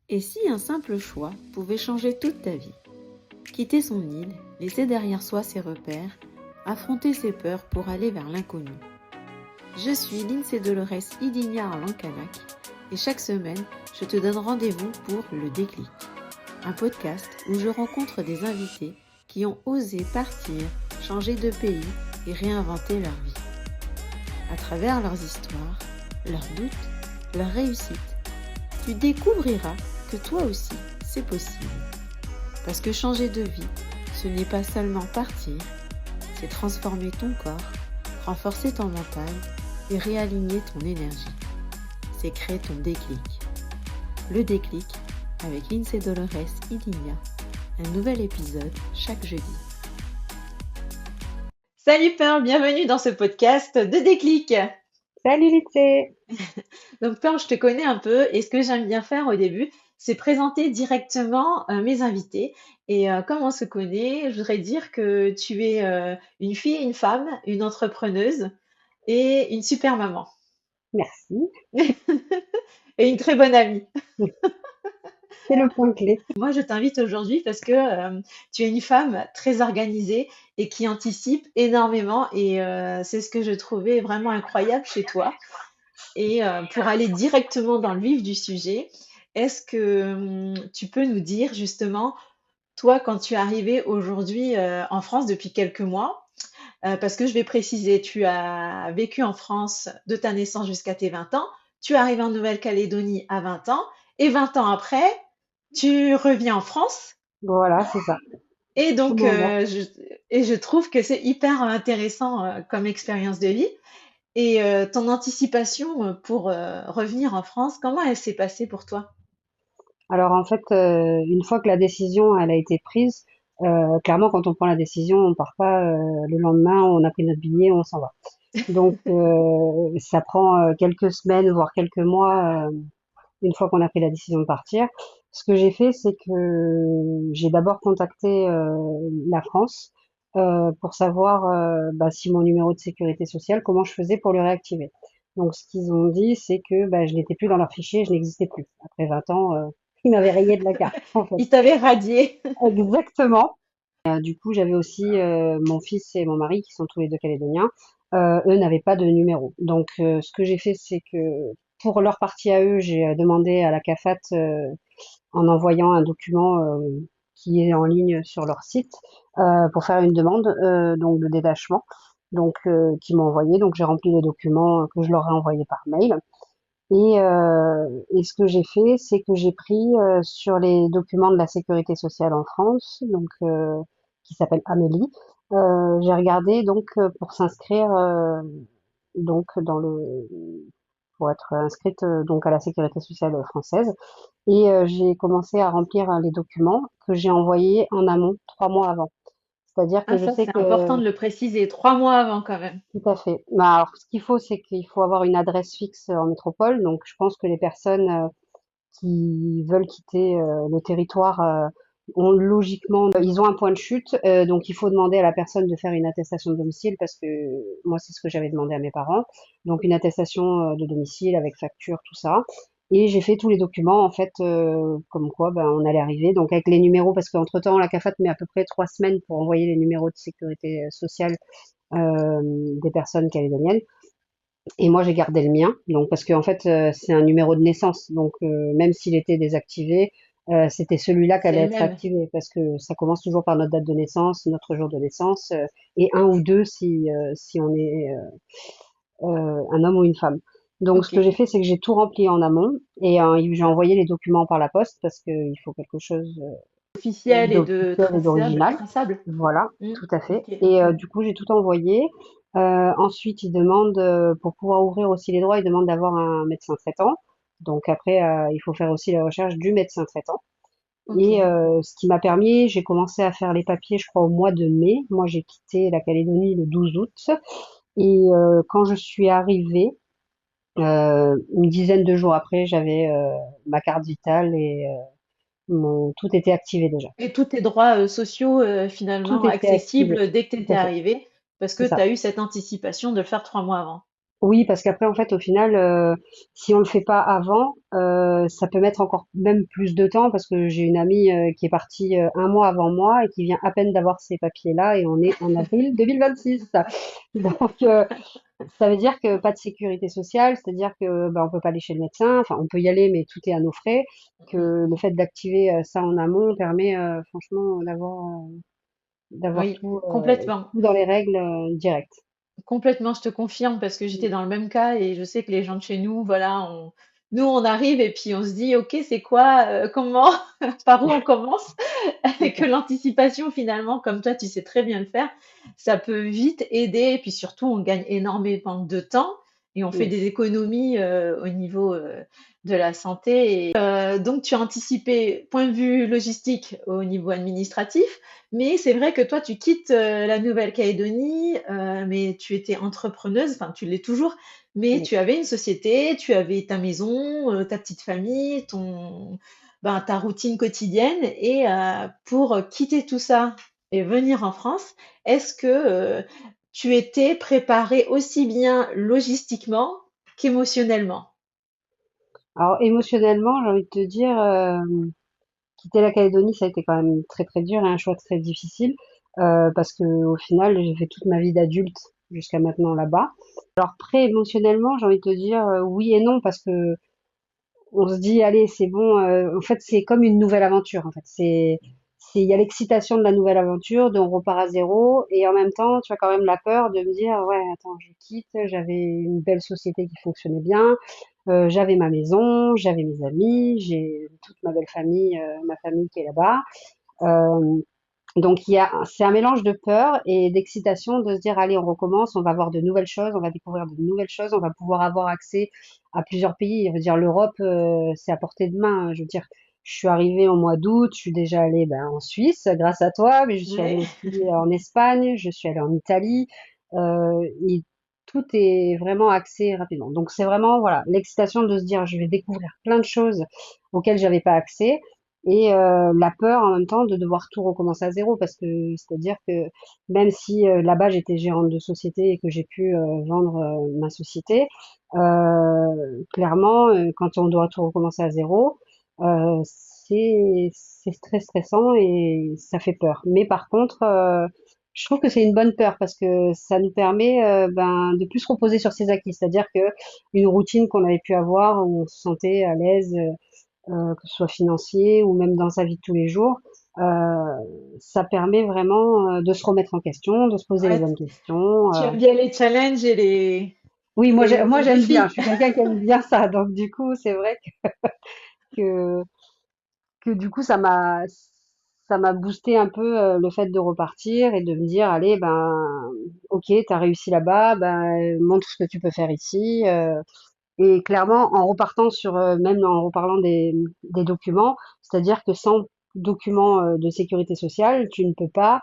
Et si un simple choix pouvait changer toute ta vie? Quitter son île, laisser derrière soi ses repères, affronter ses peurs pour aller vers l'inconnu. Je suis Lindsay Dolores Idigna Arlancanac et chaque semaine, je te donne rendez-vous pour Le Déclic, un podcast où je rencontre des invités qui ont osé partir, changer de pays et réinventer leur vie. À travers leurs histoires, leurs doutes, leurs réussites, tu découvriras que toi aussi, c'est possible. Parce que changer de vie, ce n'est pas seulement partir, c'est transformer ton corps, renforcer ton mental et réaligner ton énergie. C'est créer ton déclic. Le Déclic avec Lindsay Dolores Idigna. Un nouvel épisode chaque jeudi. Salut Pearl, bienvenue dans ce podcast de Déclic. Salut Lindsay. Donc Pearl, je te connais un peu et ce que j'aime bien faire au début, c'est présenter directement mes invités. Et comme on se connaît, je voudrais dire que tu es une fille, une femme, une entrepreneuse et une super maman. Merci. Et une très bonne amie. C'est le point clé. Moi, je t'invite aujourd'hui parce que tu es une femme très organisée et qui anticipe énormément et c'est ce que je trouvais vraiment incroyable chez toi. Et pour aller directement dans le vif du sujet, est-ce que tu peux nous dire justement, toi, quand tu es arrivée aujourd'hui en France depuis quelques mois, parce que je vais préciser, tu as vécu en France de ta naissance jusqu'à tes 20 ans, tu arrives en Nouvelle-Calédonie à 20 ans, et 20 ans après, tu reviens en France. Voilà, c'est ça. Et Tout donc, l'inverse. je trouve que c'est hyper intéressant comme expérience de vie. Et ton anticipation pour revenir en France, comment elle s'est passée pour toi? Alors en fait, une fois que la décision elle a été prise, clairement quand on prend la décision, on part pas le lendemain, on a pris notre billet, on s'en va. Donc ça prend quelques semaines, voire quelques mois, une fois qu'on a pris la décision de partir. Ce que j'ai fait, c'est que j'ai d'abord contacté la France pour savoir bah, si mon numéro de sécurité sociale, comment je faisais pour le réactiver. Donc ce qu'ils ont dit, c'est que bah, je n'étais plus dans leur fichier, je n'existais plus. Après 20 ans, ils m'avaient rayé de la carte, en fait. Il t'avait radié. Exactement. Du coup, j'avais aussi mon fils et mon mari qui sont tous les deux calédoniens. Eux n'avaient pas de numéro. Donc, ce que j'ai fait, c'est que pour leur partie à eux, j'ai demandé à la CAFAT en envoyant un document qui est en ligne sur leur site pour faire une demande donc de détachement. Donc, qui m'ont envoyé. Donc, j'ai rempli les documents que je leur ai envoyés par mail. Et ce que j'ai fait, c'est que j'ai pris sur les documents de la sécurité sociale en France, donc qui s'appelle Amélie. J'ai regardé donc pour s'inscrire donc dans le pour être inscrite donc à la sécurité sociale française. Et j'ai commencé à remplir les documents que j'ai envoyés en amont 3 mois avant. C'est-à-dire Ah, que je ça, sais c'est que important de le préciser, 3 mois avant quand même. tout à fait. Bah, alors, ce qu'il faut, c'est qu'il faut avoir une adresse fixe en métropole. Donc, je pense que les personnes qui veulent quitter le territoire ont logiquement, ils ont un point de chute, donc il faut demander à la personne de faire une attestation de domicile parce que moi c'est ce que j'avais demandé à mes parents, donc une attestation de domicile avec facture, tout ça. Et j'ai fait tous les documents en fait, comme quoi ben, on allait arriver, donc avec les numéros parce qu'entre-temps la CAFAT met à peu près 3 semaines pour envoyer les numéros de sécurité sociale des personnes calédoniennes. Et moi, j'ai gardé le mien, donc parce qu'en fait, c'est un numéro de naissance, donc même s'il était désactivé, c'était celui-là qui C'est allait le être même. activé, parce que ça commence toujours par notre date de naissance, notre jour de naissance, et un ou deux si on est un homme ou une femme. Donc, ce Ok. que j'ai fait, c'est que j'ai tout rempli en amont, et j'ai envoyé les documents par la poste, parce qu'il faut quelque chose Officiel et de d'officiel et traçable. d'original. Traçable. Voilà, Hmm, tout à fait. ok. Et du coup, j'ai tout envoyé. Ensuite, ils demandent, pour pouvoir ouvrir aussi les droits, ils demandent d'avoir un médecin traitant. Donc après, il faut faire aussi la recherche du médecin traitant. Ok. Et ce qui m'a permis, j'ai commencé à faire les papiers, je crois, au mois de mai. Moi, j'ai quitté la Calédonie le 12 août. Et quand je suis arrivée, une dizaine de jours après, j'avais ma carte vitale et tout était activé déjà. Et tous tes droits sociaux Tout finalement était activé. accessibles dès que tu Tout étais à fait. arrivé, parce que C'est tu ça. as eu cette anticipation de le faire 3 mois avant. Oui, parce qu'après, en fait, au final, si on le fait pas avant, ça peut mettre encore même plus de temps parce que j'ai une amie qui est partie un mois avant moi et qui vient à peine d'avoir ses papiers-là et on est en avril 2026. Donc, ça veut dire que pas de sécurité sociale, c'est-à-dire que bah, on peut pas aller chez le médecin, enfin on peut y aller, mais tout est à nos frais. Que Mm. le fait d'activer ça en amont permet franchement d'avoir Oui, tout, complètement. tout dans les règles directes. Complètement, je te confirme parce que j'étais dans le même cas et je sais que les gens de chez nous, voilà, nous on arrive et puis on se dit, ok, c'est quoi, comment, par où on commence, C'est et que ça. l'anticipation finalement, comme toi, tu sais très bien le faire, ça peut vite aider et puis surtout on gagne énormément de temps et on fait Mm. des économies au niveau de la santé. Donc tu as anticipé point de vue logistique au niveau administratif. Mais c'est vrai que toi, tu quittes la Nouvelle-Calédonie, mais tu étais entrepreneuse, enfin tu l'es toujours, mais Oui. tu avais une société, tu avais ta maison, ta petite famille, ben, ta routine quotidienne. Et pour quitter tout ça et venir en France, est-ce que tu étais préparée aussi bien logistiquement qu'émotionnellement? Alors émotionnellement, j'ai envie de te dire, quitter la Calédonie, ça a été quand même très très dur et un choix très difficile parce que au final, j'ai fait toute ma vie d'adulte jusqu'à maintenant là-bas. Alors après, émotionnellement, j'ai envie de te dire oui et non parce que on se dit allez, c'est bon. En fait, c'est comme une nouvelle aventure. En fait, il y a l'excitation de la nouvelle aventure, de on repart à zéro et en même temps, tu as quand même la peur de me dire ouais, attends, je quitte. J'avais une belle société qui fonctionnait bien. J'avais ma maison, j'avais mes amis, j'ai toute ma belle famille, ma famille qui est là-bas. Euh, donc c'est un mélange de peur et d'excitation de se dire allez, on recommence, on va voir de nouvelles choses, on va découvrir de nouvelles choses, on va pouvoir avoir accès à plusieurs pays. Je veux dire, l'Europe, c'est à portée de main. Je veux dire, je suis arrivée au mois d'août, je suis déjà allée ben, en Suisse grâce à toi, mais je suis allée Ouais. aussi en Espagne, je suis allée en Italie. Et tout est vraiment axé rapidement. Donc c'est vraiment voilà l'excitation de se dire je vais découvrir plein de choses auxquelles j'avais pas accès et la peur en même temps de devoir tout recommencer à zéro parce que c'est-à-dire que même si là-bas j'étais gérante de société et que j'ai pu vendre ma société, clairement quand on doit tout recommencer à zéro, c'est très stressant et ça fait peur. Mais par contre, je trouve que c'est une bonne peur parce que ça nous permet ben, de plus se reposer sur ses acquis, c'est-à-dire que une routine qu'on avait pu avoir où on se sentait à l'aise que ce soit financier ou même dans sa vie de tous les jours, euh, ça permet vraiment de se remettre en question, de se poser les Ouais, bonnes questions. tu aimes bien les challenges et Oui, moi les j'aime bien. Je défis. suis quelqu'un qui aime bien ça. Donc du coup, c'est vrai que, que du coup ça m'a boosté un peu le fait de repartir et de me dire allez ben ok t'as réussi là-bas, ben montre ce que tu peux faire ici. Et clairement, en repartant sur, même en reparlant des documents, c'est-à-dire que sans documents de sécurité sociale, tu ne peux pas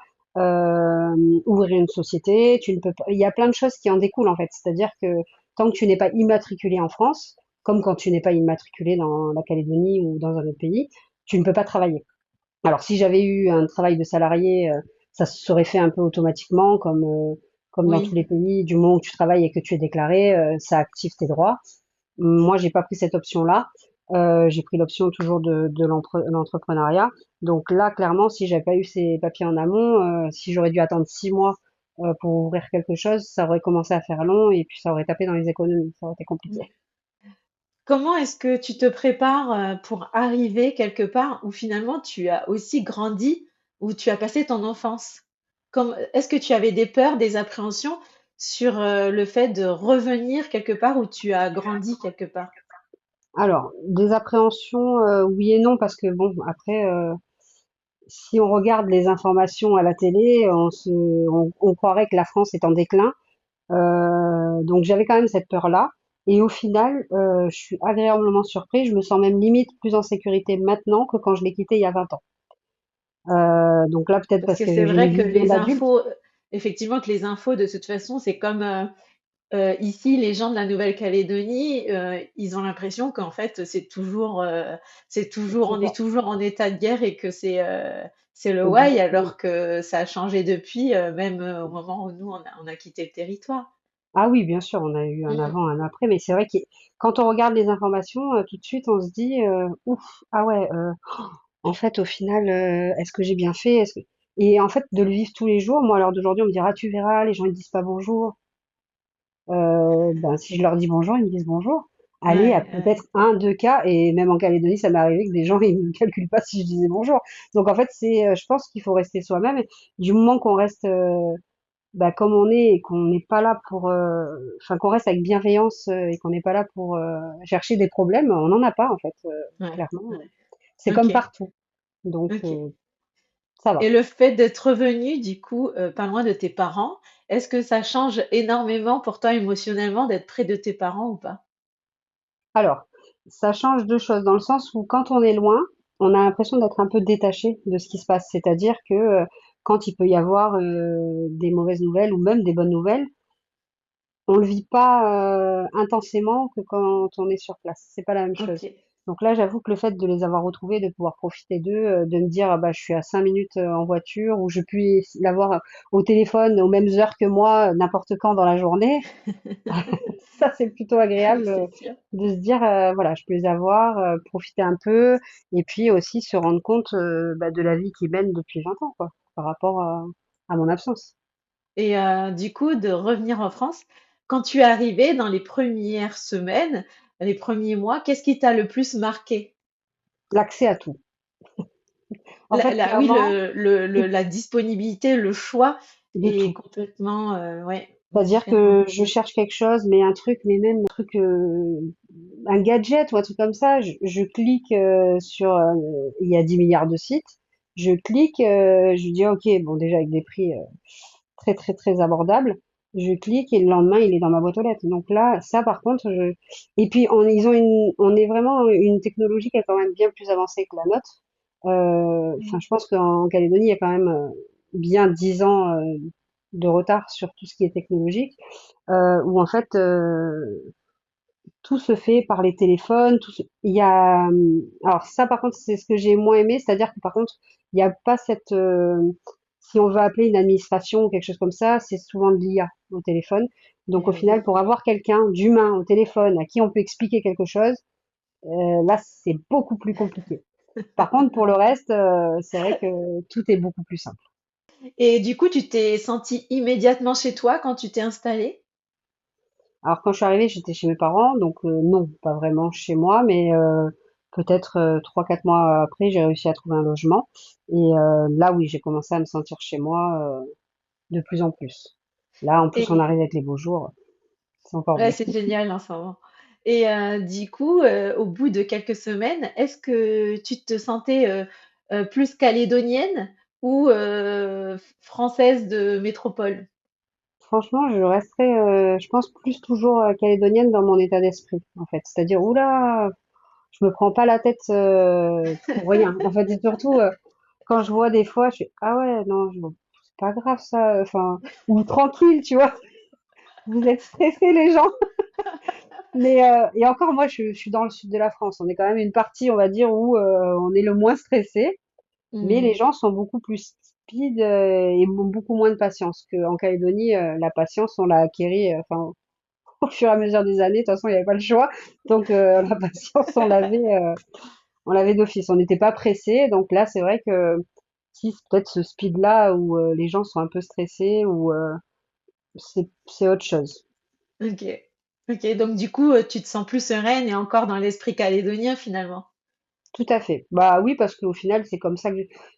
ouvrir une société, tu ne peux pas. Il y a plein de choses qui en découlent en fait. C'est-à-dire que tant que tu n'es pas immatriculé en France, comme quand tu n'es pas immatriculé dans la Calédonie ou dans un autre pays, tu ne peux pas travailler. Alors si j'avais eu un travail de salarié, ça se serait fait un peu automatiquement, comme dans tous Oui. les pays. Du moment où tu travailles et que tu es déclaré, ça active tes droits. Moi, j'ai pas pris cette option-là. J'ai pris l'option toujours de l'entrepreneuriat. Donc là, clairement, si j'avais pas eu ces papiers en amont, si j'aurais dû attendre 6 mois pour ouvrir quelque chose, ça aurait commencé à faire long et puis ça aurait tapé dans les économies. Ça aurait été compliqué. Comment est-ce que tu te prépares pour arriver quelque part où finalement tu as aussi grandi, où tu as passé ton enfance? Est-ce que tu avais des peurs, des appréhensions sur le fait de revenir quelque part où tu as grandi quelque part? Alors, des appréhensions, oui et non, parce que bon, après, si on regarde les informations à la télé, on croirait que la France est en déclin. Donc j'avais quand même cette peur-là. Et au final, je suis agréablement surpris. Je me sens même limite plus en sécurité maintenant que quand je l'ai quitté il y a 20 ans. Donc là, peut-être Parce parce que que c'est j'ai une vrai que vision les d'adulte. infos, effectivement, que les infos, de toute façon, c'est comme ici, les gens de la Nouvelle-Calédonie, ils ont l'impression qu'en fait, C'est on est ça. toujours en état de guerre et que c'est le why, Exactement. alors que ça a changé depuis, même au moment où nous, on a quitté le territoire. Ah oui, bien sûr, on a eu un Mm. avant, un après, mais c'est vrai que quand on regarde les informations, tout de suite, on se dit, ouf, ah ouais, en fait, au final, est-ce que j'ai bien fait? Et en fait, de le vivre tous les jours, moi, à l'heure d'aujourd'hui, on me dira, tu verras, les gens ils disent pas bonjour. Ben, si je leur dis bonjour, ils me disent bonjour. Allez, à Ouais, peut-être ouais. un, deux cas, et même en Calédonie, ça m'est arrivé que des gens ils ne calculent pas si je disais bonjour. Donc en fait, je pense qu'il faut rester soi-même. Et du moment qu'on reste bah, comme on est et qu'on n'est pas là pour, enfin qu'on reste avec bienveillance et qu'on n'est pas là pour chercher des problèmes, on n'en a pas en fait, Ouais, clairement. ouais. C'est comme Ok, partout, donc ok. ça Et va. le fait d'être revenu, du coup, pas loin de tes parents, est-ce que ça change énormément pour toi émotionnellement d'être près de tes parents ou pas? Alors, ça change deux choses dans le sens où quand on est loin, on a l'impression d'être un peu détaché de ce qui se passe. C'est-à-dire que quand il peut y avoir des mauvaises nouvelles ou même des bonnes nouvelles, on le vit pas intensément que quand on est sur place. C'est pas la même Ok. chose. Donc là, j'avoue que le fait de les avoir retrouvés, de pouvoir profiter d'eux, de me dire ah bah je suis à 5 minutes en voiture ou je puis l'avoir au téléphone aux mêmes heures que moi n'importe quand dans la journée, ça c'est plutôt Oui, agréable c'est sûr. de se dire voilà je peux les avoir, profiter un peu et puis aussi se rendre compte bah, de la vie qu'ils mènent depuis 20 ans quoi, par rapport à mon absence. Et du coup, de revenir en France, quand tu es arrivé dans les premières semaines, les premiers mois, qu'est-ce qui t'a le plus marqué? L'accès à tout. En fait, Oui, clairement, la disponibilité, le choix de est tout. complètement ouais, C'est-à-dire différent. que je cherche quelque chose, mais un truc, mais même un truc, un gadget ou un truc comme ça, je clique sur, il y a 10 milliards de sites, je clique, je dis ok, bon déjà avec des prix très très très abordables, je clique et le lendemain il est dans ma boîte aux lettres. Donc là, ça par contre, et puis on est vraiment une technologie qui est quand même bien plus avancée que la nôtre. Enfin, Mm. je pense qu'en Calédonie, il y a quand même bien 10 ans de retard sur tout ce qui est technologique, où en fait tout se fait par les téléphones. Il y a, alors ça par contre c'est ce que j'ai moins aimé, c'est-à-dire que par contre il n'y a pas cette, si on veut appeler une administration ou quelque chose comme ça, c'est souvent de l'IA au téléphone. Donc au Oui. final, pour avoir quelqu'un d'humain au téléphone à qui on peut expliquer quelque chose, là c'est beaucoup plus compliqué. Par contre, pour le reste, c'est vrai que tout est beaucoup plus simple. Et du coup, tu t'es senti immédiatement chez toi quand tu t'es installé? Alors quand je suis arrivée, j'étais chez mes parents, donc non, pas vraiment chez moi, mais peut-être 3-4 mois après, j'ai réussi à trouver un logement. Et là, oui, j'ai commencé à me sentir chez moi de plus en plus. Là, en plus, on Et arrive avec les beaux jours, c'est encore ouais, mieux. c'est génial en ce moment. Et du coup, au bout de quelques semaines, est-ce que tu te sentais plus calédonienne ou française de métropole? Franchement, je resterai, je pense, plus toujours calédonienne dans mon état d'esprit, en fait. C'est-à-dire, oula, je me prends pas la tête pour rien. En fait, et surtout, quand je vois des fois, je suis, ah ouais, non, c'est pas grave ça, enfin, ou tranquille, tu vois. Vous êtes stressés les gens. Mais et encore moi je suis dans le sud de la France. On est quand même une partie, on va dire, où on est le moins stressé, mais les Hmm. gens sont beaucoup plus speed et ont beaucoup moins de patience qu'en Calédonie. La patience, on l'a acquérie enfin au fur et à mesure des années. De toute façon, il n'y avait pas le choix. Donc la patience, on l'avait d'office. On n'était pas pressé. Donc là, c'est vrai que si c'est peut-être ce speed-là où les gens sont un peu stressés ou c'est autre chose. Ok. Ok, donc du coup, tu te sens plus sereine et encore dans l'esprit calédonien finalement. Tout à fait. Bah oui, parce qu'au final, c'est comme ça que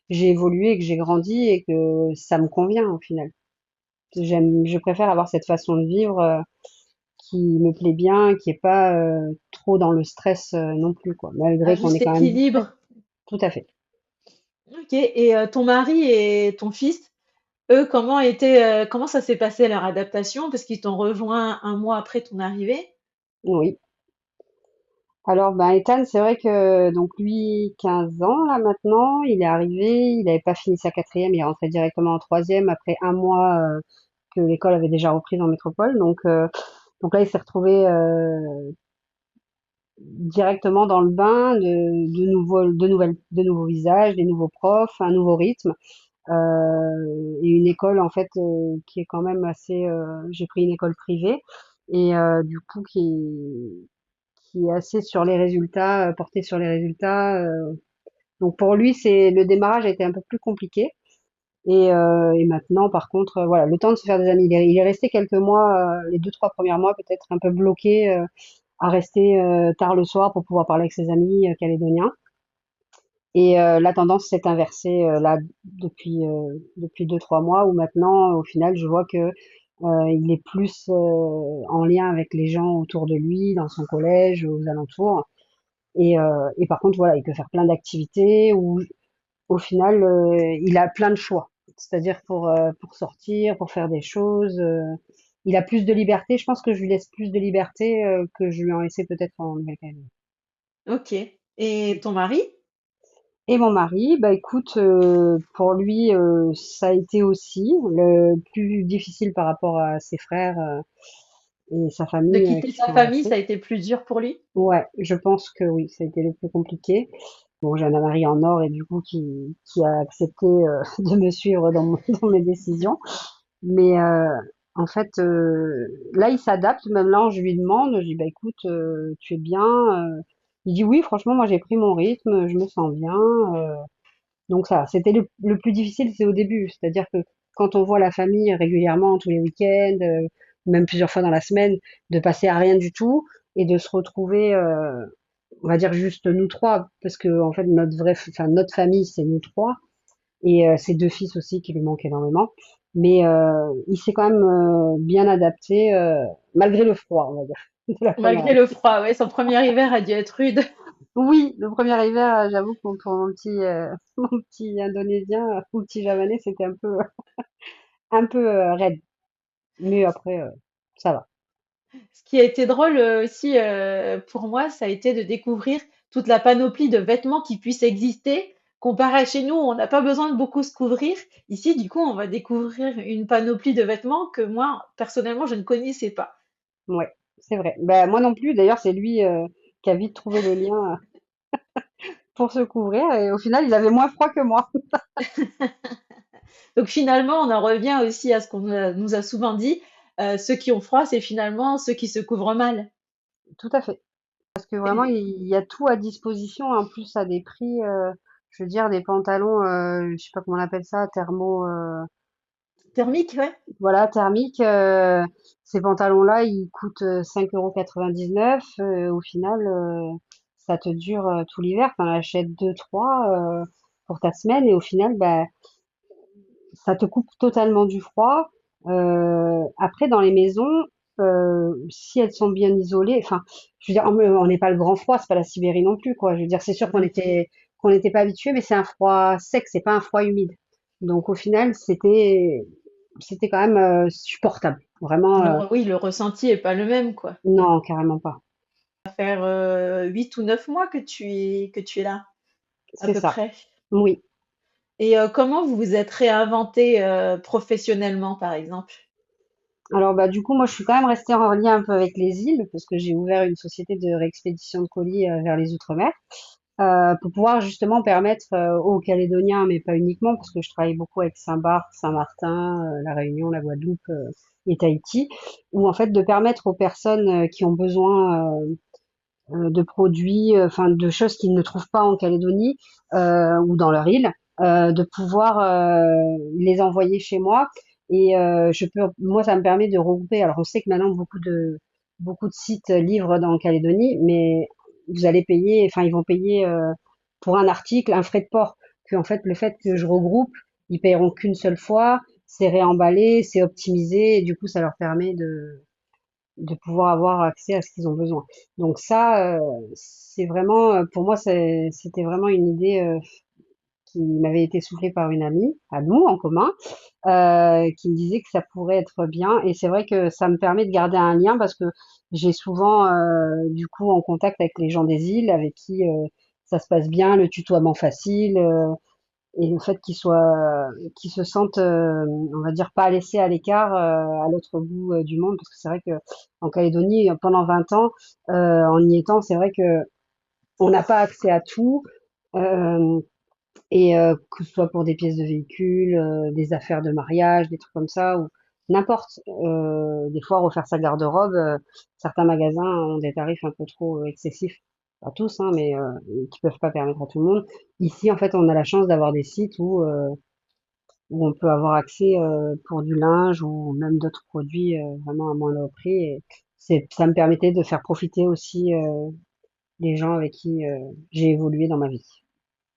j'ai évolué, que j'ai grandi et que ça me convient au final. Je préfère avoir cette façon de vivre qui me plaît bien, qui est pas trop dans le stress non plus, quoi. À Malgré qu'on est juste quand même très, équilibre. tout à fait. Ok, et ton mari et ton fils, eux, comment ça s'est passé leur adaptation? Parce qu'ils t'ont rejoint un mois après ton arrivée. Oui. Alors, ben, Ethan, c'est vrai que, donc lui, 15 ans, là, maintenant, il est arrivé, il n'avait pas fini sa quatrième, il est rentré directement en troisième après un mois que l'école avait déjà repris en métropole. Donc là, il s'est retrouvé directement dans le bain de nouveaux visages, des nouveaux profs, un nouveau rythme. et une école en fait qui est quand même assez. J'ai pris une école privée et du coup qui est assez sur les résultats, porté sur les résultats. Donc pour lui, c'est le démarrage a été un peu plus compliqué. Et maintenant, par contre, voilà, le temps de se faire des amis. Il est resté quelques mois, les 2, 3 premiers mois, peut-être un peu bloqué à rester tard le soir pour pouvoir parler avec ses amis calédoniens. Et la tendance s'est inversée là depuis 2, 3 mois où maintenant, au final, je vois que il est plus en lien avec les gens autour de lui, dans son collège, aux alentours. Et par contre, voilà, il peut faire plein d'activités où au final, il a plein de choix. C'est-à-dire pour sortir, pour faire des choses, il a plus de liberté. Je pense que je lui laisse plus de liberté que je lui en laissais peut-être en Nouvelle-Calédonie. Ok. Et ton mari? Et mon mari, bah écoute, pour lui, ça a été aussi le plus difficile par rapport à ses frères et sa De famille quitter qui sa sont famille, ça restés. a été plus dur pour lui? Ouais, je pense que oui, ça a été le plus compliqué. Bon, j'ai un mari en or et du coup qui a accepté de me suivre dans mes décisions. Mais en fait, là, il s'adapte. Même là, je lui demande, je dis, bah écoute, tu es bien. Il dit oui, franchement, moi j'ai pris mon rythme, je me sens bien. Donc ça, c'était le plus difficile, c'est au début. C'est-à-dire que quand on voit la famille régulièrement, tous les week-ends, même plusieurs fois dans la semaine, de passer à rien du tout et de se retrouver, on va dire juste nous trois, parce que en fait enfin notre famille, c'est nous trois et ses deux fils aussi qui lui manquent énormément. Mais il s'est quand même bien adapté malgré le froid, on va dire, de la première Malgré année. le froid, ouais, son premier hiver a dû être rude. Oui, le premier hiver, j'avoue que pour mon petit mon petit indonésien, mon petit javanais, c'était un peu raide. Mais après, ça va. Ce qui a été drôle aussi pour moi, ça a été de découvrir toute la panoplie de vêtements qui puissent exister. Comparé à chez nous, on n'a pas besoin de beaucoup se couvrir. Ici, du coup, on va découvrir une panoplie de vêtements que moi, personnellement, je ne connaissais pas. Ouais, c'est vrai. Ben moi non plus. D'ailleurs, c'est lui qui a vite trouvé le lien pour se couvrir. Et au final, il avait moins froid que moi. Donc finalement, on en revient aussi à ce nous a souvent dit. Ceux qui ont froid, c'est finalement ceux qui se couvrent mal. Tout à fait. Parce que vraiment, il y a tout à disposition. En plus, à des prix, je veux dire, des pantalons, je sais pas comment on appelle ça, thermo, Thermique, ouais. voilà, thermiques. Ces pantalons-là, ils coûtent 5,99 €. Au final, ça te dure tout l'hiver. T'en achètes deux, trois pour ta semaine. Et au final, bah, ça te coupe totalement du froid. Après, dans les maisons, si elles sont bien isolées, enfin, je veux dire, on n'est pas le grand froid, c'est pas la Sibérie non plus, quoi. Je veux dire, c'est sûr qu'on n'était pas habitué, mais c'est un froid sec, c'est pas un froid humide. Donc au final, c'était quand même supportable. Vraiment, Oui, le ressenti est pas le même, quoi. non, carrément pas. Ça va faire 8 ou 9 mois que tu es là, à C'est peu ça. près. Oui. Et comment vous vous êtes réinventé professionnellement, par exemple? Alors bah du coup, moi, je suis quand même restée en lien un peu avec les îles parce que j'ai ouvert une société de réexpédition de colis vers les Outre-mer. Pour pouvoir justement permettre aux Calédoniens, mais pas uniquement, parce que je travaille beaucoup avec Saint-Barth, Saint-Martin, La Réunion, la Guadeloupe et Tahiti, où en fait de permettre aux personnes qui ont besoin de produits, enfin de choses qu'ils ne trouvent pas en Calédonie ou dans leur île, de pouvoir les envoyer chez moi. Et moi, ça me permet de regrouper. Alors, on sait que maintenant beaucoup de sites livrent dans Calédonie, mais vous allez payer, enfin, ils vont payer pour un article un frais de port. Puis en fait, le fait que je regroupe, ils paieront qu'une seule fois. C'est réemballé, c'est optimisé, et du coup, ça leur permet de pouvoir avoir accès à ce qu'ils ont besoin. Donc ça, c'est vraiment, pour moi, c'était vraiment une idée qui m'avait été soufflée par une amie à nous en commun, qui me disait que ça pourrait être bien. Et c'est vrai que ça me permet de garder un lien parce que j'ai souvent, du coup, en contact avec les gens des îles, avec qui ça se passe bien, le tutoiement facile. Et le fait qu'ils se sentent, on va dire, pas laissés à l'écart à l'autre bout du monde, parce que c'est vrai que en Calédonie, pendant 20 ans, en y étant, c'est vrai que on n'a pas accès à tout. Euh, et que ce soit pour des pièces de véhicules, des affaires de mariage, des trucs comme ça, ou n'importe. Des fois, refaire sa garde-robe, certains magasins ont des tarifs un peu trop excessifs. Pas tous, hein, mais qui peuvent pas permettre à tout le monde. Ici, en fait, on a la chance d'avoir des sites où on peut avoir accès pour du linge ou même d'autres produits vraiment à moindre prix. Et ça me permettait de faire profiter aussi les gens avec qui j'ai évolué dans ma vie.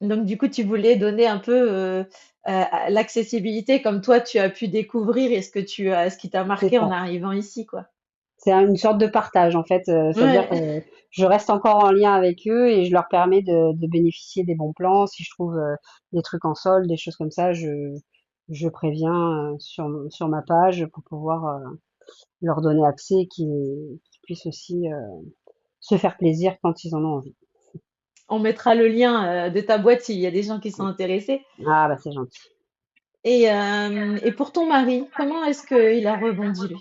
Donc, du coup, tu voulais donner un peu l'accessibilité comme toi, tu as pu découvrir et ce qui t'a C'est marqué en ça. arrivant ici, quoi. C'est une sorte de partage en fait, c'est-à-dire que Ouais. je reste encore en lien avec eux et je leur permets de bénéficier des bons plans. Si je trouve des trucs en solde, des choses comme ça, je préviens sur ma page pour pouvoir leur donner accès et qu'ils puissent aussi se faire plaisir quand ils en ont envie. On mettra le lien de ta boîte s'il y a des gens qui sont intéressés. Ah bah c'est gentil. Et pour ton mari, comment est-ce qu'il a rebondi, lui?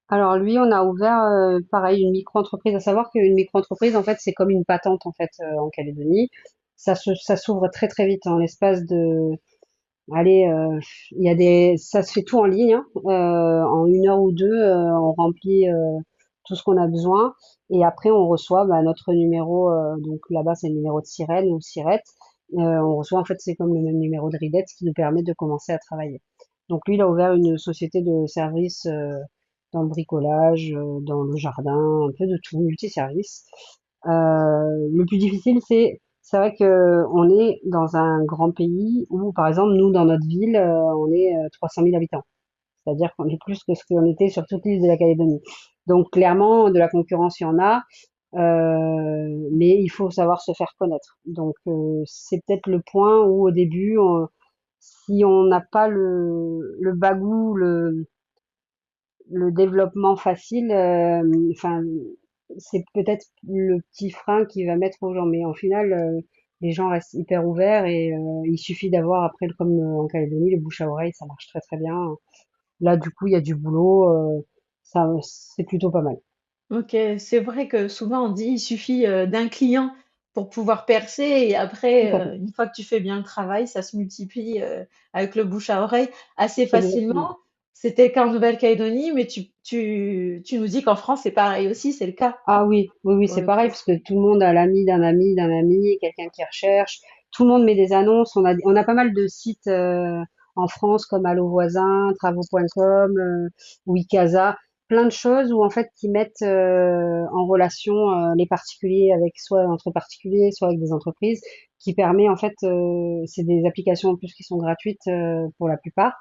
Alors lui, on a ouvert pareil une micro-entreprise. À savoir qu'une micro-entreprise, en fait, c'est comme une patente en fait en Calédonie. Ça s'ouvre très très vite en l'espace de allez, ça se fait tout en ligne, hein. En 1 heure ou deux, on remplit tout ce qu'on a besoin et après on reçoit bah, notre numéro. Donc là-bas, c'est le numéro de sirène ou sirette. On reçoit en fait, c'est comme le même numéro de ridette qui nous permet de commencer à travailler. Donc lui, il a ouvert une société de services dans le bricolage, dans le jardin, un peu de tout, multiservice. Le plus difficile, c'est vrai que on est dans un grand pays où, par exemple, nous, dans notre ville, on est 300 000 habitants. C'est-à-dire qu'on est plus que ce qu'on était sur toute l'île de la Calédonie. Donc, clairement, de la concurrence, il y en a, mais il faut savoir se faire connaître. Donc, c'est peut-être le point où, au début, si on n'a pas le bagou, le développement facile, enfin, c'est peut-être le petit frein qui va mettre aux gens. Mais en final, les gens restent hyper ouverts et il suffit d'avoir après, comme en Calédonie, le bouche à oreille, ça marche très très bien. Là, du coup, il y a du boulot, ça, c'est plutôt pas mal. Ok, c'est vrai que souvent on dit il suffit d'un client pour pouvoir percer et après, Tout à fait. une fois que tu fais bien le travail, ça se multiplie avec le bouche à oreille assez Exactement. facilement. C'était le cas en Nouvelle-Calédonie, mais tu nous dis qu'en France c'est pareil aussi, c'est le cas Ah oui, oui, oui, pour c'est le pareil, coup. parce que tout le monde a l'ami d'un ami d'un ami, quelqu'un qui recherche. Tout le monde met des annonces. On a pas mal de sites en France comme Allo Voisin, Travaux.com, Wikasa, plein de choses où en fait qui mettent en relation les particuliers avec soit entre particuliers, soit avec des entreprises, qui permet en fait, c'est des applications en plus qui sont gratuites pour la plupart.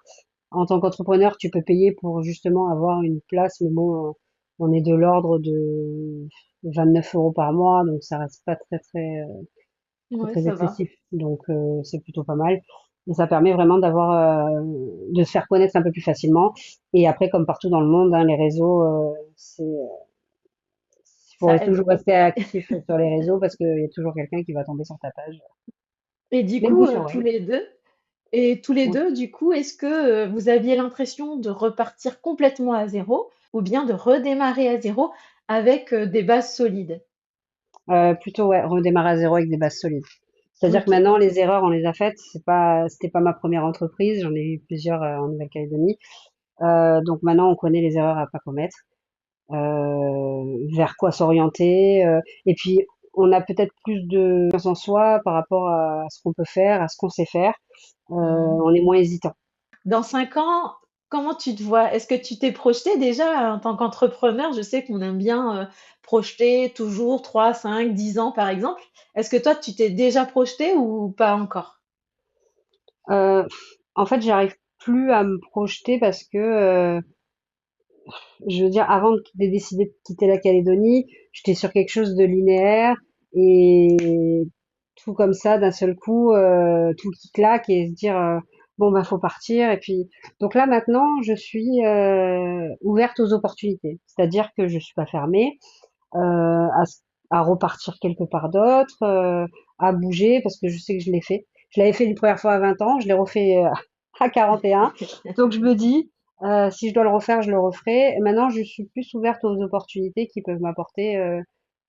En tant qu'entrepreneur, tu peux payer pour justement avoir une place, mais bon, on est de l'ordre de 29 € par mois, donc ça reste pas très très très Ouais, très ça va. excessif. Donc c'est plutôt pas mal. Et ça permet vraiment de se faire connaître un peu plus facilement. Et après, comme partout dans le monde, hein, les réseaux, il faut Ça aide. toujours rester actif sur les réseaux parce qu'il y a toujours quelqu'un qui va tomber sur ta page. Et du Mais le coup, bouche à oreille. tous les Oui. deux, du coup, est-ce que vous aviez l'impression de repartir complètement à zéro ou bien de redémarrer à zéro avec des bases solides? Plutôt ouais, redémarrer à zéro avec des bases solides. C'est-à-dire que Ok. maintenant, les erreurs, on les a faites. C'était pas ma première entreprise. J'en ai eu plusieurs en Nouvelle-Calédonie. Donc maintenant, on connaît les erreurs à pas commettre, vers quoi s'orienter. Et puis, on a peut-être plus de confiance en soi par rapport à ce qu'on peut faire, à ce qu'on sait faire. Hmm. On est moins hésitant. Dans 5 ans, comment tu te vois? Est-ce que tu t'es projeté déjà en tant qu'entrepreneur? Je sais qu'on aime bien projeter toujours 3, 5, 10 ans par exemple. Est-ce que toi, tu t'es déjà projeté ou pas encore? Euh, En fait, j'arrive plus à me projeter parce que je veux dire, avant de décider de quitter la Calédonie, j'étais sur quelque chose de linéaire et tout comme ça, d'un seul coup, tout qui claque et se dire, bon, bah, faut partir. Et puis, donc là, maintenant, je suis ouverte aux opportunités. C'est-à-dire que je suis pas fermée à repartir quelque part d'autre, à bouger, parce que je sais que je l'ai fait. Je l'avais fait une première fois à 20 ans, je l'ai refait à 41. Donc je me dis, si je dois le refaire, je le referai. Et maintenant, je suis plus ouverte aux opportunités qui peuvent m'apporter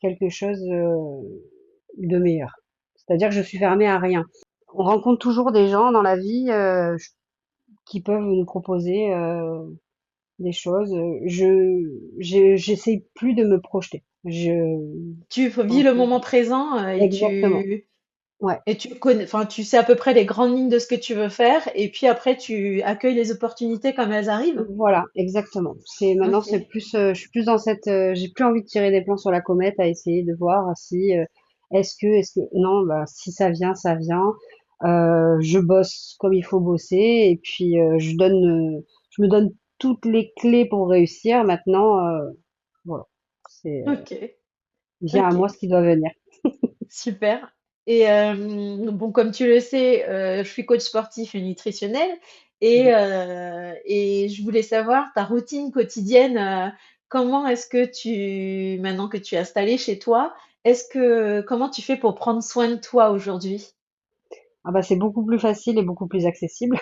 quelque chose de meilleur. C'est-à-dire que je suis fermée à rien. on rencontre toujours des gens dans la vie qui peuvent nous proposer des choses. J'essaye plus de me projeter. Tu vis le moment présent Exactement. Ouais. et tu connais, enfin, tu sais à peu près les grandes lignes de ce que tu veux faire et puis après tu accueilles les opportunités comme elles arrivent. Voilà, exactement. C'est maintenant, c'est Ok. plus, je suis plus dans cette, j'ai plus envie de tirer des plans sur la comète, à essayer de voir si, non, bah, si ça vient, ça vient. Je bosse comme il faut bosser, et puis je me donne toutes les clés pour réussir. Maintenant, voilà, c'est, Ok. vient à Ok. moi ce qui doit venir. Super. Et bon, comme tu le sais, je suis coach sportif et nutritionnel et je voulais savoir ta routine quotidienne. Comment est-ce que maintenant que tu es installé chez toi, comment tu fais pour prendre soin de toi aujourd'hui? Ah bah, c'est beaucoup plus facile et beaucoup plus accessible.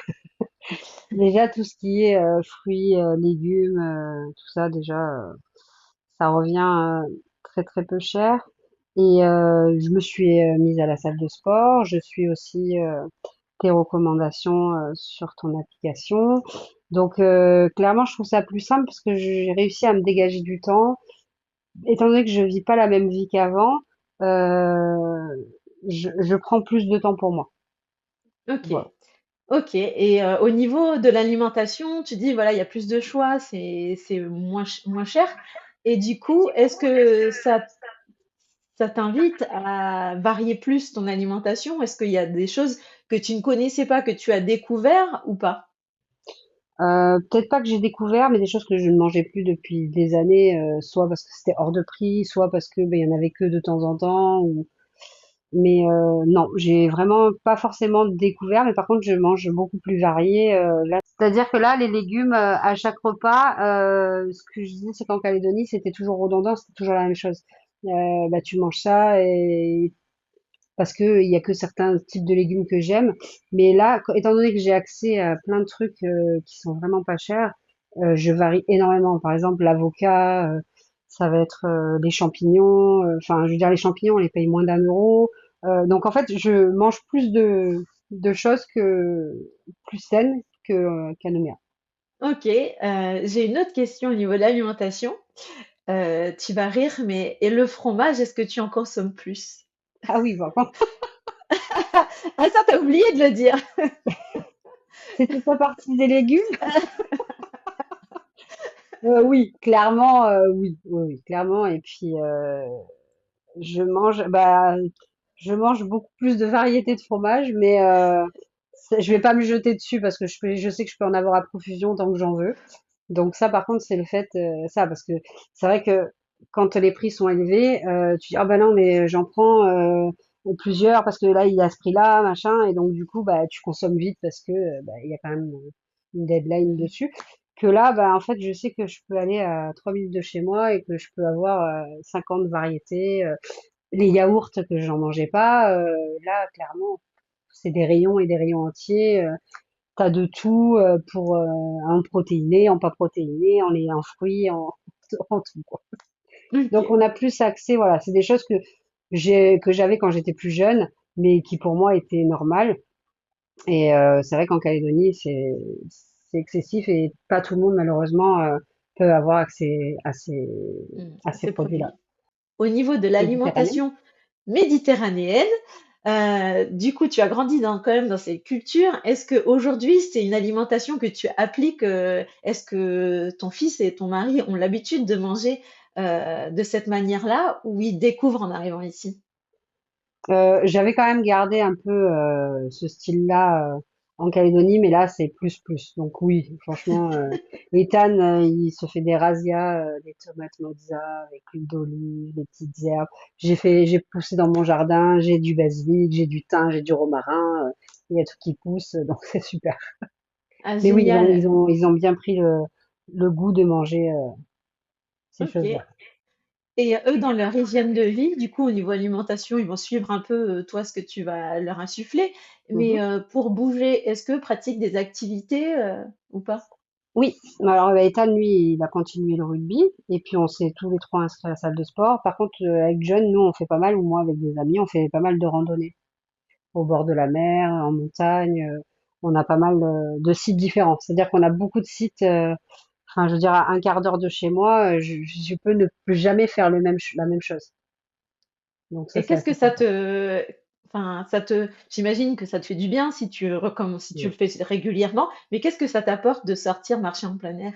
Déjà, tout ce qui est fruits, légumes, tout ça, déjà, ça revient très très peu cher. Et je me suis mise à la salle de sport. Je suis aussi tes recommandations sur ton application. Donc clairement, je trouve ça plus simple parce que j'ai réussi à me dégager du temps. Étant donné que je vis pas la même vie qu'avant, euh, je prends plus de temps pour moi. Ok. Voilà. Ok. Et au niveau de l'alimentation, tu dis voilà, il y a plus de choix, c'est moins cher. Et du coup, est-ce que ça t'invite à varier plus ton alimentation? Est-ce qu'il y a des choses que tu ne connaissais pas, que tu as découvert ou pas? Peut-être pas que j'ai découvert, mais des choses que je ne mangeais plus depuis des années, soit parce que c'était hors de prix, soit parce que ben, il y en avait que de temps en temps. Mais non, j'ai vraiment pas forcément découvert, mais par contre, je mange beaucoup plus varié. Là, c'est-à-dire que là, les légumes à chaque repas, ce que je disais, c'est qu'en Calédonie, c'était toujours redondant, c'était toujours la même chose. Bah, tu manges ça et parce que il y a que certains types de légumes que j'aime. Mais là, étant donné que j'ai accès à plein de trucs qui sont vraiment pas chers, je varie énormément. Par exemple, l'avocat, ça va être des champignons. Enfin, je veux dire, les champignons, on les paye moins d'1 euro. Donc en fait, je mange plus de choses que plus saines qu'à Nouméa. Ok, j'ai une autre question au niveau de l'alimentation. Tu vas rire, mais et le fromage, est-ce que tu en consommes plus? Ah oui, bon, Ah ça, t'as oublié de le dire. c'était pas partie des légumes. Oui, clairement, oui, oui, oui, clairement. Et puis bah, je mange beaucoup plus de variétés de fromage, mais je vais pas me jeter dessus parce que je sais que je peux en avoir à profusion tant que j'en veux. Donc ça, par contre, c'est le fait, ça, parce que c'est vrai que quand les prix sont élevés, tu dis ah ben non, mais j'en prends plusieurs parce que là il y a ce prix-là, machin, et donc du coup bah tu consommes vite parce que bah, il y a quand même une deadline dessus. Que là, bah en fait, je sais que je peux aller à 3 minutes de chez moi et que je peux avoir 50 variétés. Les yaourts que j'en mangeais pas, là, clairement, c'est des rayons et des rayons entiers. T'as de tout pour en protéiné, en pas protéiné, en fruits, en tout, quoi. Donc Ok. on a plus accès, voilà, c'est des choses que j'avais quand j'étais plus jeune, mais qui pour moi étaient normales. Et c'est vrai qu'en Calédonie, c'est excessif et pas tout le monde malheureusement peut avoir accès à ces Ces produits-là. produits. Au niveau de Méditerranéens. l'alimentation méditerranéenne, du coup, tu as grandi quand même dans cette culture. Est-ce que aujourd'hui, c'est une alimentation que tu appliques? Est-ce que ton fils et ton mari ont l'habitude de manger de cette manière-là ou ils découvrent en arrivant ici? J'avais quand même gardé un peu ce style-là en Calédonie, mais là c'est plus plus. Donc oui, franchement, Ethan, il se fait des razzias, des tomates mozza avec l'huile d'olive, des petites herbes. J'ai poussé dans mon jardin, j'ai du basilic, j'ai du thym, j'ai du romarin. Il y a tout qui pousse, donc c'est super. Ah, Mais oui, génial. ils ont bien pris le goût de manger ces Ok. choses-là. Et eux, dans leur hygiène de vie, du coup, au niveau alimentation, ils vont suivre un peu, toi, ce que tu vas leur insuffler. Mais Mhm. pour bouger, est-ce qu'eux pratiquent des activités ou pas? Oui, alors Ethan, lui, il a continué le rugby, et puis on s'est tous les trois inscrits à la salle de sport. Par contre, avec John, nous, on fait pas mal, ou moi avec des amis, on fait pas mal de randonnées. au bord de la mer, en montagne. On a pas mal de sites différents. C'est-à-dire qu'on a beaucoup de sites. Enfin, je veux dire, à un quart d'heure de chez moi, je peux ne plus jamais faire la même chose. Donc ça, Et c'est qu'est-ce que assez ça sympa. te, enfin, j'imagine que ça te fait du bien si tu recommences, si tu le Ouais. fais régulièrement, mais qu'est-ce que ça t'apporte de sortir marcher en plein air?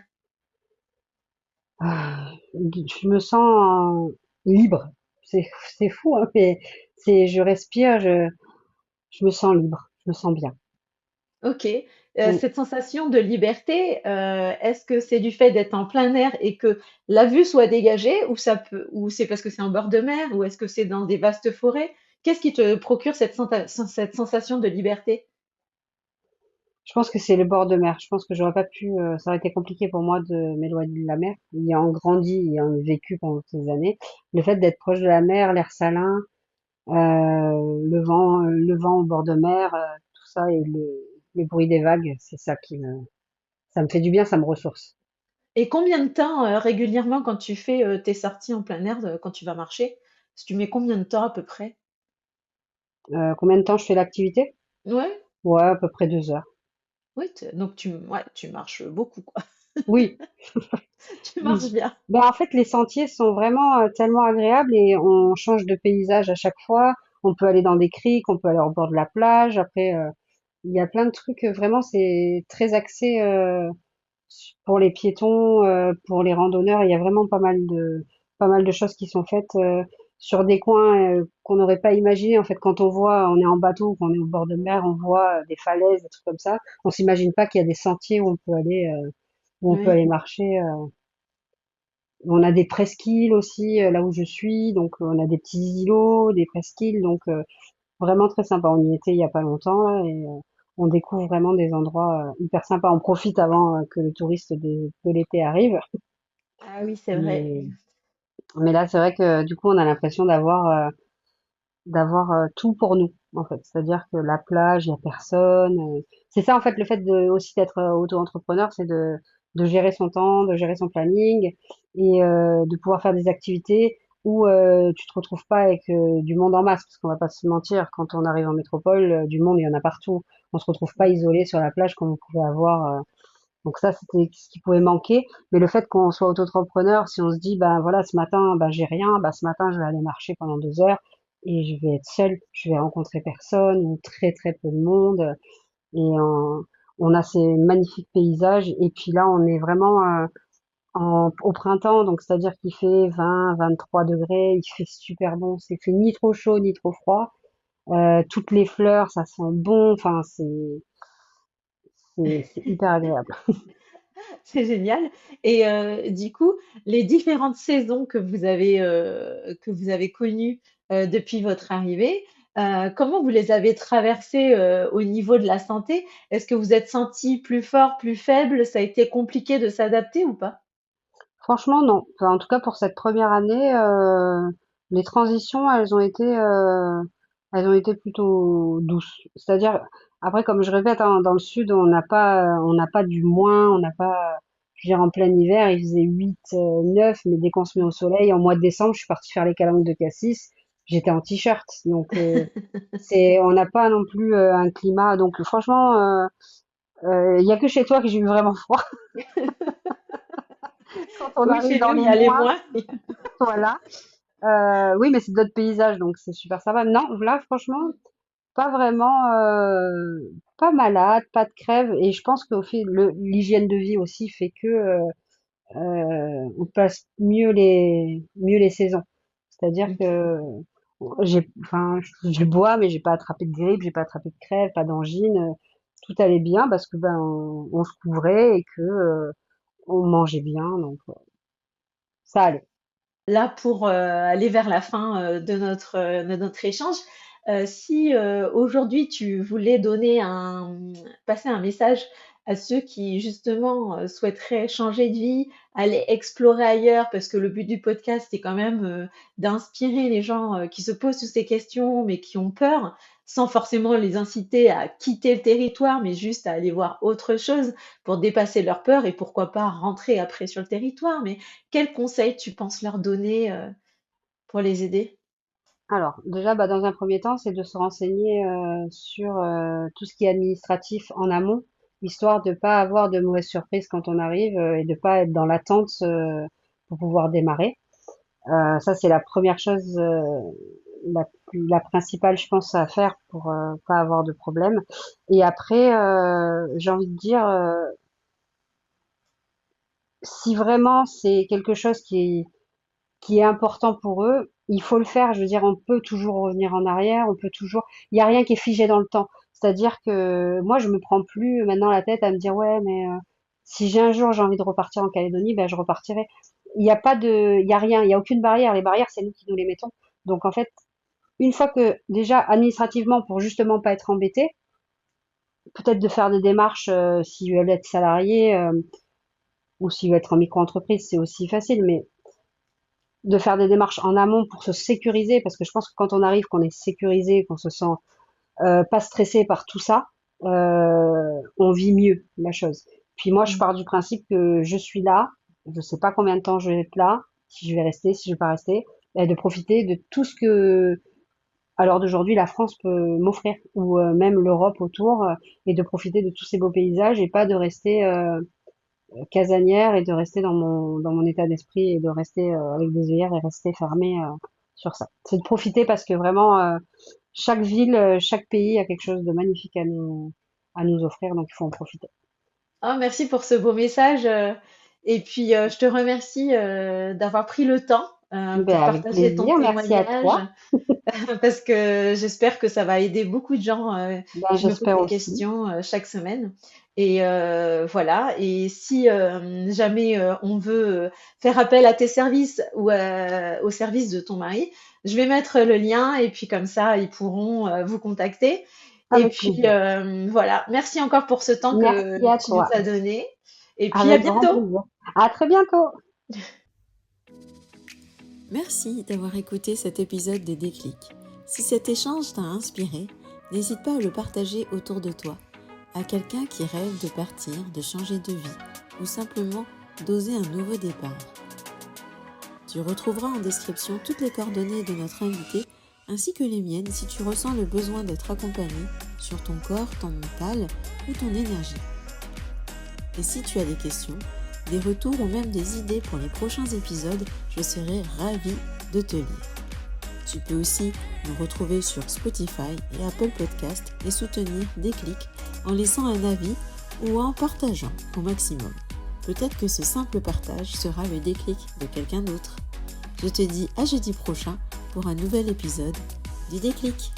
Ah, je me sens libre. C'est, c'est fou, hein, mais je respire, je me sens libre, je me sens bien. Ok. Mm. Cette sensation de liberté, est-ce que c'est du fait d'être en plein air et que la vue soit dégagée, ou ça peut, ou c'est parce que c'est en bord de mer, ou est-ce que c'est dans des vastes forêts? Qu'est-ce qui te procure cette sensation de liberté? Je pense que c'est le bord de mer. Je pense que j'aurais pas pu, ça aurait été compliqué pour moi de m'éloigner de la mer. Y ayant grandi et ayant vécu pendant ces années, le fait d'être proche de la mer, l'air salin, le vent au bord de mer, tout ça et le bruit des vagues, c'est ça ça me fait du bien, ça me ressource. Et combien de temps, régulièrement, quand tu fais tes sorties en plein air, quand tu vas marcher, si tu mets combien de temps à peu près? Combien de temps je fais l'activité? Ouais, Ouais, à peu près 2 heures. oui, donc ouais, tu marches beaucoup, quoi. Oui, Tu oui. marches bien. Ben, en fait, les sentiers sont vraiment tellement agréables et on change de paysage à chaque fois. On peut aller dans des criques, on peut aller au bord de la plage. Après, il y a plein de trucs. Vraiment, c'est très axé pour les piétons, pour les randonneurs. Il y a vraiment pas mal de choses qui sont faites sur des coins qu'on n'aurait pas imaginé. En fait, quand on voit, on est en bateau, qu'on est au bord de mer, on voit des falaises, des trucs comme ça. On s'imagine pas qu'il y a des sentiers où on peut Oui. aller marcher. On a des presqu'îles aussi là où je suis, donc on a des petits îlots, des presqu'îles, donc vraiment très sympa. On y était il y a pas longtemps là, et on découvre vraiment des endroits hyper sympas. On profite avant que le touriste de l'été arrive, Ah oui, c'est vrai. mais là c'est vrai que du coup on a l'impression d'avoir tout pour nous en fait. C'est-à-dire que la plage, il y a personne. C'est ça en fait le fait de aussi d'être auto-entrepreneur, c'est de gérer son temps, de gérer son planning et de pouvoir faire des activités où tu te retrouves pas avec du monde en masse, parce qu'on va pas se mentir, quand on arrive en métropole, du monde il y en a partout. On se retrouve pas isolé sur la plage comme on pouvait avoir. Donc ça, c'était ce qui pouvait manquer. Mais le fait qu'on soit auto-entrepreneur, si on se dit, ben voilà, ce matin, ben j'ai rien, ben ce matin, je vais aller marcher pendant 2 heures et je vais être seule, je vais rencontrer personne ou très très peu de monde. Et on a ces magnifiques paysages. Et puis là, on est vraiment au printemps, donc c'est-à-dire qu'il fait 20, 23 degrés, il fait super bon. C'est fait ni trop chaud ni trop froid. Toutes les fleurs, ça sent bon. Enfin, c'est hyper agréable. C'est génial. Et du coup, les différentes saisons que vous avez connues depuis votre arrivée, comment vous les avez traversées au niveau de la santé? Est-ce que vous êtes senti plus fort, plus faible? Ça a été compliqué de s'adapter ou pas? Franchement, non. Enfin, en tout cas, pour cette première année, les transitions, elles ont été plutôt douces. C'est-à-dire, après, comme je répète, hein, dans le sud, on n'a pas du moins, on n'a pas, je veux dire, en plein hiver, il faisait 8, 9, mais dès qu'on se met au soleil, en mois de décembre, je suis partie faire les calanques de Cassis, j'étais en t-shirt. Donc, on n'a pas non plus un climat. Donc, franchement, il y a que chez toi que j'ai eu vraiment froid. Quand on Oui, arrive chez dans nous, il les y a les moins, moins. voilà. Oui, mais c'est d'autres paysages, donc c'est super sympa. Non, là, franchement, pas vraiment, pas malade, pas de crève, et je pense qu'au fil, l'hygiène de vie aussi fait que on passe mieux les saisons. C'est-à-dire Ok. que enfin, je bois, mais j'ai pas attrapé de grippe, j'ai pas attrapé de crève, pas d'angine. Tout allait bien parce que ben on se couvrait et que on mangeait bien, donc ça allait. Là, pour aller vers la fin de notre échange, si aujourd'hui tu voulais passer un message à ceux qui justement souhaiteraient changer de vie, aller explorer ailleurs, parce que le but du podcast c'est quand même d'inspirer les gens qui se posent toutes ces questions mais qui ont peur, sans forcément les inciter à quitter le territoire, mais juste à aller voir autre chose pour dépasser leur peur et pourquoi pas rentrer après sur le territoire. Mais quels conseils tu penses leur donner pour les aider? Alors, déjà, dans un premier temps, c'est de se renseigner sur tout ce qui est administratif en amont, histoire de pas avoir de mauvaises surprises quand on arrive et de pas être dans l'attente pour pouvoir démarrer. Ça, c'est la première chose, la principale, je pense, à faire pour pas avoir de problème. Et après, j'ai envie de dire, si vraiment c'est quelque chose qui est important pour eux, il faut le faire. Je veux dire, on peut toujours revenir en arrière, on peut toujours. Il y a rien qui est figé dans le temps. C'est-à-dire que moi, je me prends plus maintenant la tête à me dire ouais, mais si j'ai un jour j'ai envie de repartir en Calédonie, ben je repartirai. Il n'y a pas de, il y a rien, il y a aucune barrière. Les barrières, c'est nous qui nous les mettons. Donc en fait, une fois que déjà administrativement, pour justement pas être embêté, peut-être de faire des démarches s'ils veulent être salariés ou s'ils veulent être en micro-entreprise, c'est aussi facile, mais de faire des démarches en amont pour se sécuriser, parce que je pense que quand on arrive, qu'on est sécurisé, qu'on se sent pas stressé par tout ça, on vit mieux la chose. Puis moi, je pars du principe que je suis là, je sais pas combien de temps je vais être là, si je vais rester, si je vais pas rester, et de profiter de tout ce que, à l'heure d'aujourd'hui, la France peut m'offrir, ou même l'Europe autour, et de profiter de tous ces beaux paysages et pas de rester casanière et de rester dans mon état d'esprit et de rester avec des œillères et rester fermé sur ça. C'est de profiter parce que vraiment chaque ville, chaque pays a quelque chose de magnifique à nous offrir, donc il faut en profiter. Ah, merci pour ce beau message. Et puis, je te remercie d'avoir pris le temps Ben, pour avec partager ton plaisir, merci à témoignage, toi. parce que j'espère que ça va aider beaucoup de gens Ben, qui me posent j'espère des aussi. questions chaque semaine. Et voilà. Et si jamais on veut faire appel à tes services ou au service de ton mari, je vais mettre le lien et puis comme ça, ils pourront vous contacter. Et Avec puis plaisir. voilà. Merci encore pour ce temps Merci que à tu nous toi. as donné. Et puis à Avec grand bientôt. plaisir. À très bientôt. Merci d'avoir écouté cet épisode des Déclics. Si cet échange t'a inspiré, n'hésite pas à le partager autour de toi, à quelqu'un qui rêve de partir, de changer de vie ou simplement d'oser un nouveau départ. Tu retrouveras en description toutes les coordonnées de notre invité ainsi que les miennes si tu ressens le besoin d'être accompagné sur ton corps, ton mental ou ton énergie. Et si tu as des questions, des retours ou même des idées pour les prochains épisodes, je serai ravie de te lire. Tu peux aussi nous retrouver sur Spotify et Apple Podcast et soutenir Déclic en laissant un avis ou en partageant au maximum. Peut-être que ce simple partage sera le déclic de quelqu'un d'autre. Je te dis à jeudi prochain pour un nouvel épisode du Déclic.